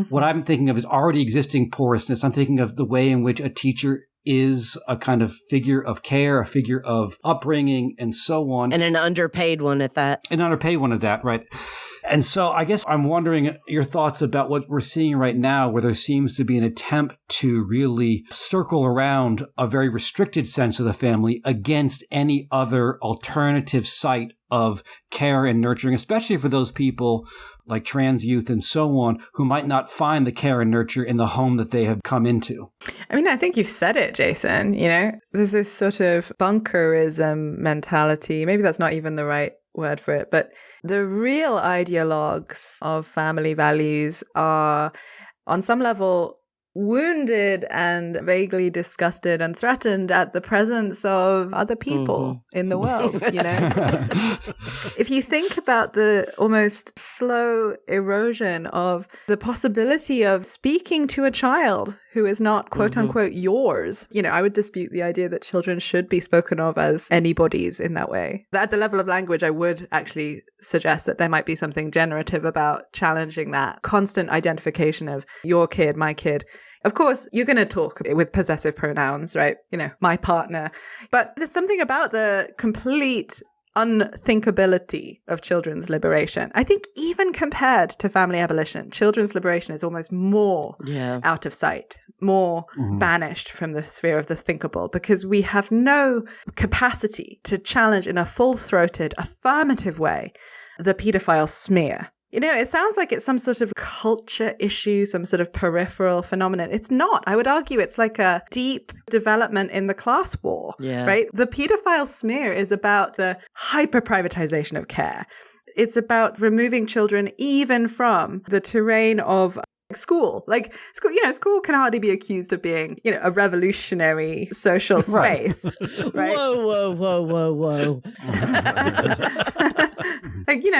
what I'm thinking of is already existing porousness. I'm thinking of the way in which a teacher is a kind of figure of care, a figure of upbringing, and so on. And an underpaid one at that. An underpaid one at that, right. And so I guess I'm wondering your thoughts about what we're seeing right now, where there seems to be an attempt to really circle around a very restricted sense of the family against any other alternative site of care and nurturing, especially for those people like trans youth and so on, who might not find the care and nurture in the home that they have come into. I mean, I think you've said it, Jason. There's this sort of bunkerism mentality. Maybe that's not even the right word for it, but the real ideologues of family values are, on some level, wounded and vaguely disgusted and threatened at the presence of other people in the world, If you think about the almost slow erosion of the possibility of speaking to a child who is not quote unquote yours, I would dispute the idea that children should be spoken of as anybody's in that way. At the level of language, I would actually suggest that there might be something generative about challenging that constant identification of your kid, my kid. Of course, you're going to talk with possessive pronouns, right? My partner. But there's something about the complete unthinkability of children's liberation. I think even compared to family abolition, children's liberation is almost more out of sight, more banished from the sphere of the thinkable, because we have no capacity to challenge in a full-throated, affirmative way the pedophile smear. It sounds like it's some sort of culture issue, some sort of peripheral phenomenon. It's not. I would argue it's like a deep development in the class war, right? The pedophile smear is about the hyper-privatization of care. It's about removing children even from the terrain of school. Like school can hardly be accused of being, a revolutionary social space, right? Whoa.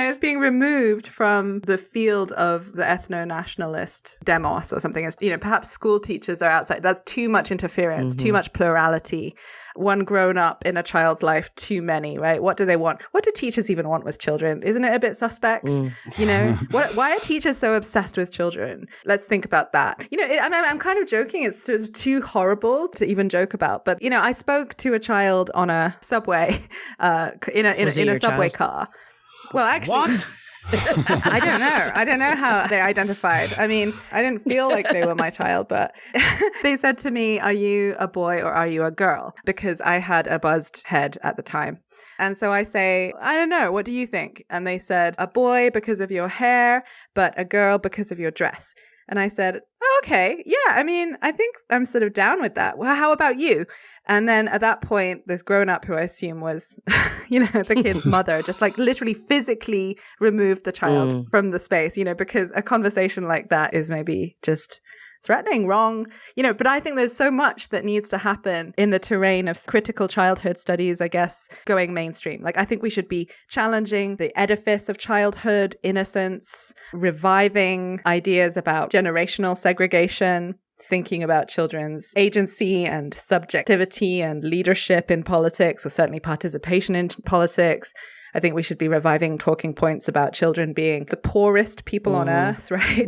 It's being removed from the field of the ethno-nationalist demos or something. It's, perhaps school teachers are outside. That's too much interference, too much plurality. One grown up in a child's life, too many, right? What do they want? What do teachers even want with children? Isn't it a bit suspect? Why are teachers so obsessed with children? Let's think about that. I'm kind of joking. It's sort of too horrible to even joke about. But, I spoke to a child on a subway, in a subway car. Well, actually, What? I don't know how they identified. I mean, I didn't feel like they were my child, but they said to me, "Are you a boy or are you a girl?" Because I had a buzzed head at the time. And so I say, "I don't know. What do you think?" And they said, "A boy because of your hair, but a girl because of your dress." And I said, "Oh, okay. Yeah, I mean, I think I'm sort of down with that. Well, how about you?" And then at that point, this grown-up, who I assume was, the kid's mother, just like literally physically removed the child from the space, because a conversation like that is maybe just threatening, wrong, but I think there's so much that needs to happen in the terrain of critical childhood studies, I guess, going mainstream. Like, I think we should be challenging the edifice of childhood innocence, reviving ideas about generational segregation, thinking about children's agency and subjectivity and leadership in politics, or certainly participation in politics. I think we should be reviving talking points about children being the poorest people on earth, right?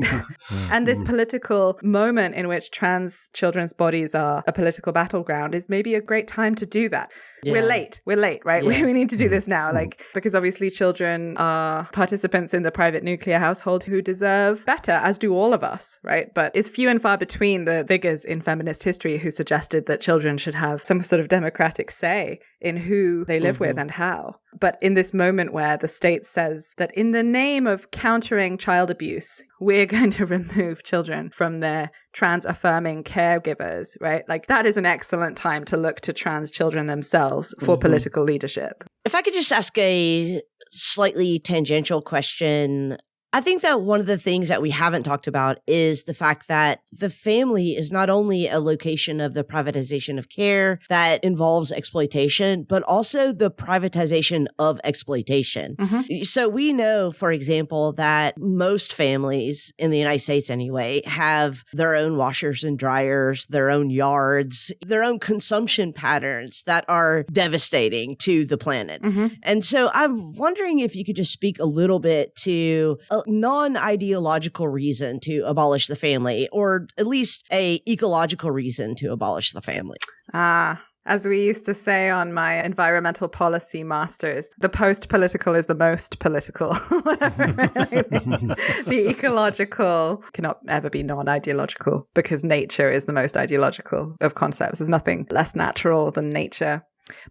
And this political moment in which trans children's bodies are a political battleground is maybe a great time to do that. Yeah. We're late, right? Yeah. We need to do this now, because obviously children are participants in the private nuclear household who deserve better, as do all of us, right? But it's few and far between the figures in feminist history who suggested that children should have some sort of democratic say in who they live with and how. But in this moment where the state says that in the name of countering child abuse, we're going to remove children from their trans-affirming caregivers, right? Like, that is an excellent time to look to trans children themselves for political leadership. If I could just ask a slightly tangential question, I think that one of the things that we haven't talked about is the fact that the family is not only a location of the privatization of care that involves exploitation, but also the privatization of exploitation. So we know, for example, that most families in the United States anyway have their own washers and dryers, their own yards, their own consumption patterns that are devastating to the planet. And so I'm wondering if you could just speak a little bit to non-ideological reason to abolish the family, or at least a ecological reason to abolish the family. As we used to say on my environmental policy masters, the post-political is the most political. The ecological cannot ever be non-ideological because nature is the most ideological of concepts. There's nothing less natural than nature.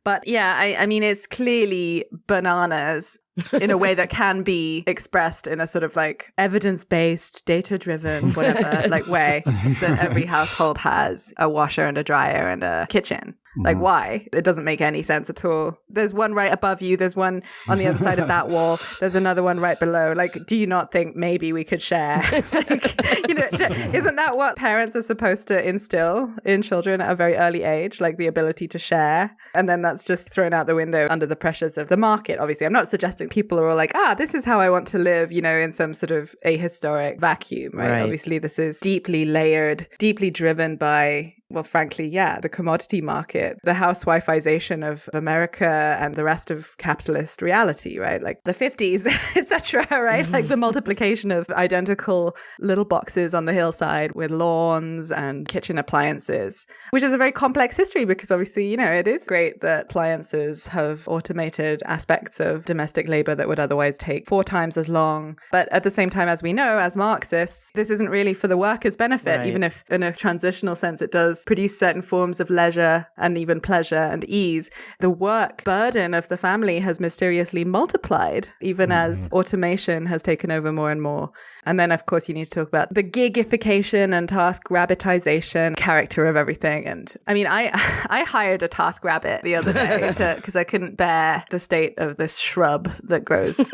But yeah, I mean, it's clearly bananas in a way that can be expressed in a sort of like evidence-based, data-driven, whatever, like way that every household has a washer and a dryer and a kitchen. Like, why? It doesn't make any sense at all. There's one right above you. There's one on the other side of that wall. There's another one right below. Like, do you not think maybe we could share? Like, you know, isn't that what parents are supposed to instill in children at a very early age? Like the ability to share. And then that's just thrown out the window under the pressures of the market. Obviously, I'm not suggesting people are all like, this is how I want to live, you know, in some sort of ahistoric vacuum, right? Obviously, this is deeply layered, deeply driven by, well, frankly, the commodity market, the housewifization of America and the rest of capitalist reality, right? Like the 50s, etc., right? Like the multiplication of identical little boxes on the hillside with lawns and kitchen appliances, which is a very complex history because obviously, you know, it is great that appliances have automated aspects of domestic labor that would otherwise take 4 times as long. But at the same time, as we know, as Marxists, this isn't really for the workers' benefit, even if in a transitional sense it does produce certain forms of leisure and even pleasure and ease. The work burden of the family has mysteriously multiplied, even as automation has taken over more and more. And then, of course, you need to talk about the gigification and task rabbitization character of everything. And I mean, I hired a task rabbit the other day because I couldn't bear the state of this shrub that grows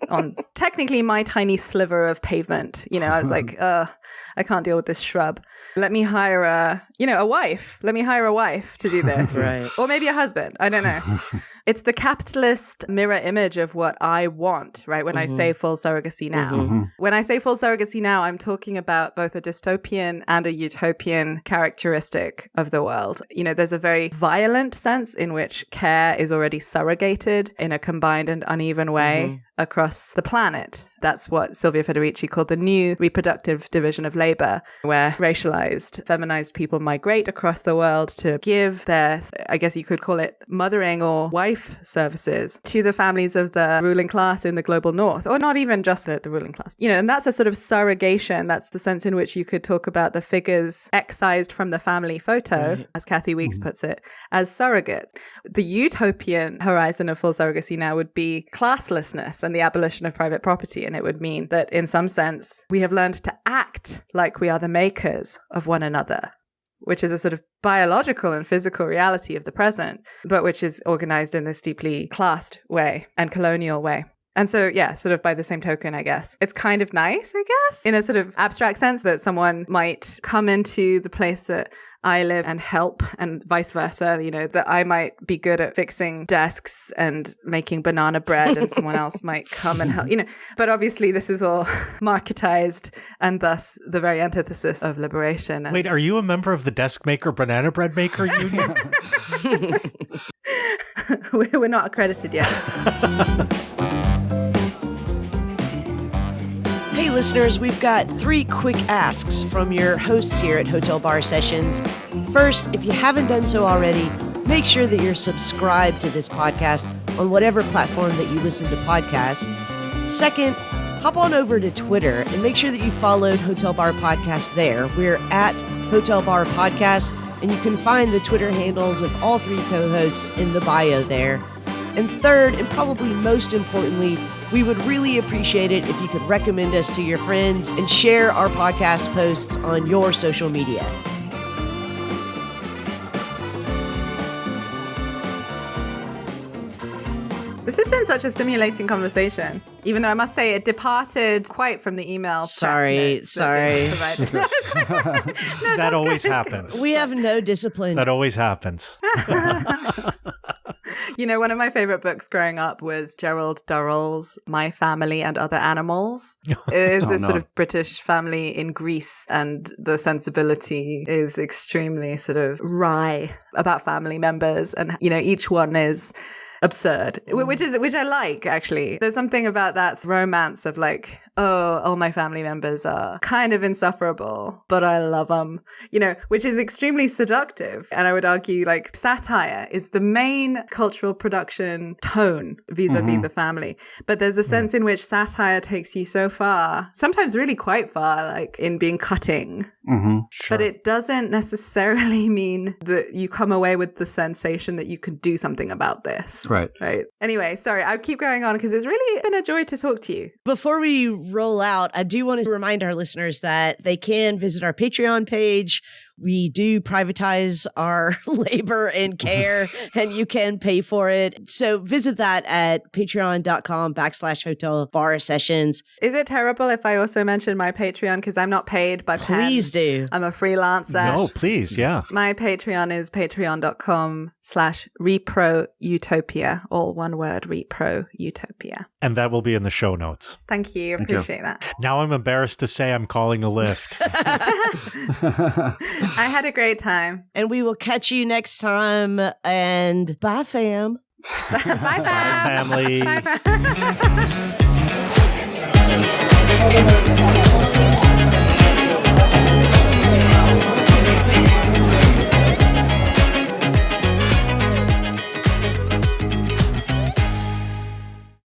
on technically my tiny sliver of pavement. You know, I was like, I can't deal with this shrub. Let me hire a wife. Let me hire a wife to do this. Right. Or maybe a husband. I don't know. It's the capitalist mirror image of what I want, right? When I say full surrogacy now. When I say full surrogacy now, I'm talking about both a dystopian and a utopian characteristic of the world. You know, there's a very violent sense in which care is already surrogated in a combined and uneven way across the planet. That's what Silvia Federici called the new reproductive division of labor, where racialized, feminized people migrate across the world to give their, I guess you could call it mothering or wife services to the families of the ruling class in the global north, or not even just the ruling class. You know, and that's a sort of surrogation. That's the sense in which you could talk about the figures excised from the family photo, as Kathy Weeks puts it, as surrogates. The utopian horizon of full surrogacy now would be classlessness and the abolition of private property. And it would mean that in some sense, we have learned to act like we are the makers of one another, which is a sort of biological and physical reality of the present, but which is organized in this deeply classed way and colonial way. And so, sort of by the same token, I guess, it's kind of nice, I guess, in a sort of abstract sense that someone might come into the place that I live and help, and vice versa, you know, that I might be good at fixing desks and making banana bread and someone else might come and help, you know. But obviously this is all marketized and thus the very antithesis of liberation. Wait, are you a member of the Desk Maker Banana Bread Maker Union? We're not accredited yet. Hey listeners, we've got 3 quick asks from your hosts here at Hotel Bar Sessions. First, if you haven't done so already, make sure that you're subscribed to this podcast on whatever platform that you listen to podcasts. Second, hop on over to Twitter and make sure that you followed Hotel Bar Podcast there. We're at Hotel Bar Podcast, and you can find the Twitter handles of all 3 co-hosts in the bio there. And third, and probably most importantly, we would really appreciate it if you could recommend us to your friends and share our podcast posts on your social media. This has been such a stimulating conversation, even though I must say it departed quite from the email. Sorry. That always happens. We have no discipline. That always happens. You know, one of my favorite books growing up was Gerald Durrell's My Family and Other Animals. It is this sort of British family in Greece, and the sensibility is extremely sort of wry about family members, and you know, each one is absurd, which I like, actually. There's something about that romance of like, oh, all my family members are kind of insufferable, but I love them, you know, which is extremely seductive. And I would argue like satire is the main cultural production tone vis-a-vis the family. But there's a sense in which satire takes you so far, sometimes really quite far, like in being cutting. Sure. But it doesn't necessarily mean that you come away with the sensation that you could do something about this. Right. Anyway, sorry, I'll keep going on because it's really been a joy to talk to you. Before we roll out, I do want to remind our listeners that they can visit our Patreon page. We do privatize our labor and care, and you can pay for it. So visit that at patreon.com/Hotel Bar Sessions. Is it terrible if I also mention my Patreon? Because I'm not paid by Penn. Please do. I'm a freelancer. No, please, yeah. My Patreon is patreon.com/reproutopia. All one word, reproutopia. And that will be in the show notes. Thank you. Appreciate that. Now I'm embarrassed to say I'm calling a lift. I had a great time. And we will catch you next time. And bye, fam. Bye, fam. Bye, family. Bye, fam.